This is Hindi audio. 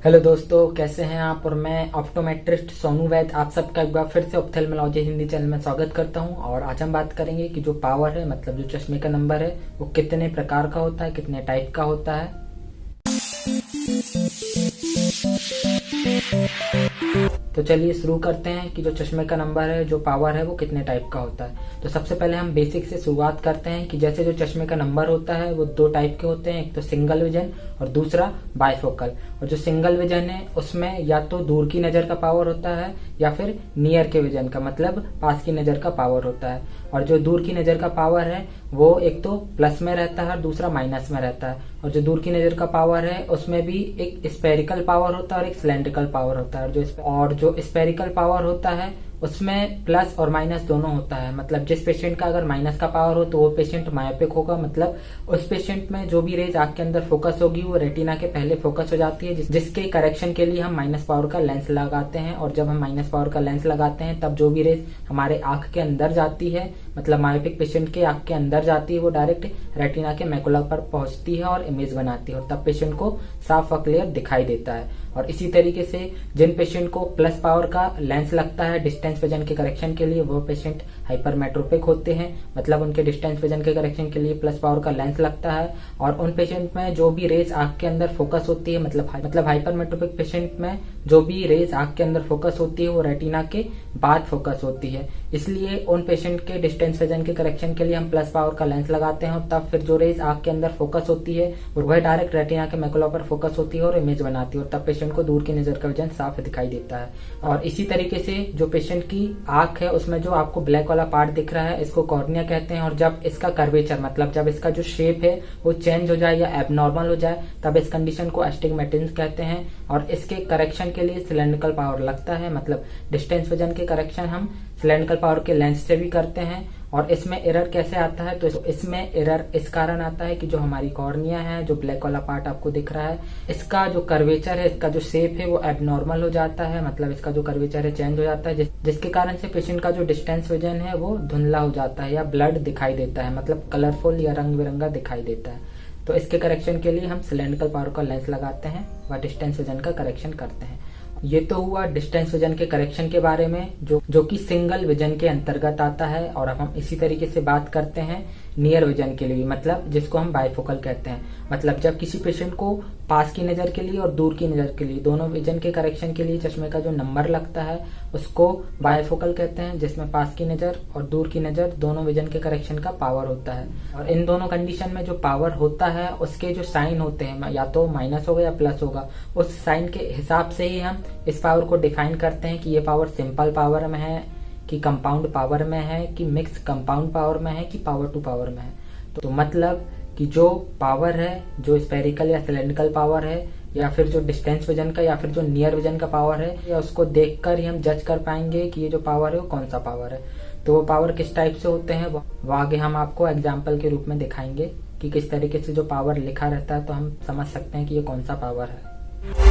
हेलो दोस्तों, कैसे हैं आप। और मैं ऑप्टोमेट्रिस्ट सोनू वैद आप सबका एक बार फिर से ऑप्थेल्मोलॉजी हिंदी चैनल में स्वागत करता हूं। और आज हम बात करेंगे कि जो पावर है, मतलब जो चश्मे का नंबर है, वो कितने प्रकार का होता है, कितने टाइप का होता है। तो चलिए शुरू करते हैं कि जो चश्मे का नंबर है, जो पावर है, वो कितने टाइप का होता है। तो सबसे पहले हम बेसिक से शुरुआत करते हैं कि जैसे जो चश्मे का नंबर होता है वो दो टाइप के होते हैं, एक तो सिंगल विजन और दूसरा बायफोकल। और जो सिंगल विजन है उसमें या तो दूर की नजर का पावर होता है या फिर नियर के विजन का, मतलब पास की नजर का पावर होता है। और जो दूर की नजर का पावर है वो एक तो प्लस में रहता है और दूसरा माइनस में रहता है। और जो दूर की नजर का पावर है उसमें भी एक स्पेरिकल पावर होता है और एक सिलेंड्रिकल पावर होता है। और जो स्पेरिकल पावर होता है उसमें प्लस और माइनस दोनों होता है। मतलब जिस पेशेंट का अगर माइनस का पावर हो तो वो पेशेंट मायोपिक होगा, मतलब उस पेशेंट में जो भी रेज आंख के अंदर फोकस होगी वो रेटिना के पहले फोकस हो जाती है, जिसके करेक्शन के लिए हम माइनस पावर का लेंस लगाते हैं। और जब हम माइनस पावर का लेंस लगाते हैं तब जो भी रेज हमारे आंख के अंदर जाती है, मतलब मायोपिक पेशेंट के आंख के अंदर जाती है, वो डायरेक्ट रेटिना के मैकुला पर पहुंचती है और इमेज बनाती है, और तब पेशेंट को साफ और क्लियर दिखाई देता है। और इसी तरीके से जिन पेशेंट को प्लस पावर का लेंस लगता है डिस्टेंस विजन के करेक्शन के लिए, वो पेशेंट हाइपरमेट्रोपिक होते हैं, मतलब उनके डिस्टेंस विजन के करेक्शन के लिए प्लस पावर का लेंस लगता है। और उन पेशेंट में जो भी रेज आंख के अंदर फोकस होती है, मतलब हाइपरमेट्रोपिक पेशेंट में जो भी रेज आंख के अंदर फोकस होती है वो रेटिना के बाद फोकस होती है। इसलिए उन पेशेंट के डिस्टेंस विजन के करेक्शन के लिए हम प्लस पावर का लेंस लगाते हैं, और तब फिर जो रेज आंख के अंदर फोकस होती है वह डायरेक्ट रेटिना के मैकुला पर फोकस होती है और इमेज बनाती है, और तब पेशेंट को दूर की नजर का विजन साफ दिखाई देता है। और इसी तरीके से जो पेशेंट की आंख है उसमें जो आपको ब्लैक वाला पार्ट दिख रहा है, इसको कॉर्निया कहते हैं। और जब इसका कर्वेचर, मतलब जब इसका जो शेप है वो चेंज हो जाए या एबनॉर्मल हो जाए, तब इस कंडीशन को एस्टिग्मेटिज्म कहते हैं। और इसके करेक्शन के लिए सिलेंड्रिकल पावर लगता है, मतलब डिस्टेंस विजन के करेक्शन हम सिलेंड्रिकल पावर के लेंस से भी करते हैं। और इसमें एरर कैसे आता है, तो इसमें एरर इस कारण आता है कि जो हमारी कॉर्निया है, जो ब्लैक वाला पार्ट आपको दिख रहा है, इसका जो कर्वेचर है, इसका जो शेप है वो एबनॉर्मल हो जाता है, मतलब इसका जो कर्वेचर है चेंज हो जाता है, जिसके कारण से पेशेंट का जो डिस्टेंस विजन है वो धुंधला हो जाता है या ब्लड दिखाई देता है, मतलब कलरफुल या रंग बिरंगा दिखाई देता है। तो इसके करेक्शन के लिए हम सिलेंड्रिकल पावर का लेंस लगाते हैं व डिस्टेंस विजन का करेक्शन करते हैं। ये तो हुआ डिस्टेंस विजन के करेक्शन के बारे में, जो कि सिंगल विजन के अंतर्गत आता है। और अब हम इसी तरीके से बात करते हैं नियर विजन के लिए, मतलब जिसको हम बायफोकल कहते हैं। मतलब जब किसी पेशेंट को पास की नजर के लिए और दूर की नजर के लिए, दोनों विजन के करेक्शन के लिए चश्मे का जो नंबर लगता है उसको बायफोकल कहते हैं, जिसमें पास की नजर और दूर की नजर दोनों विजन के करेक्शन का पावर होता है। और इन दोनों कंडीशन में जो पावर होता है उसके जो साइन होते हैं, या तो माइनस होगा या प्लस होगा, उस साइन के हिसाब से ही हम इस पावर को डिफाइन करते हैं कि ये पावर सिंपल पावर में है, कि कंपाउंड पावर में है, कि मिक्स कंपाउंड पावर में है, कि पावर टू पावर में है। तो मतलब कि जो पावर है, जो स्पेरिकल या सिलेंड्रिकल पावर है, या फिर जो डिस्टेंस विजन का या फिर जो नियर विजन का पावर है, या उसको देखकर ही हम जज कर पाएंगे कि ये जो पावर है वो कौन सा पावर है। तो वो पावर किस टाइप से होते हैं वो आगे हम आपको एग्जाम्पल के रूप में दिखाएंगे कि किस तरीके से जो पावर लिखा रहता है, तो हम समझ सकते हैं कि ये कौन सा पावर है।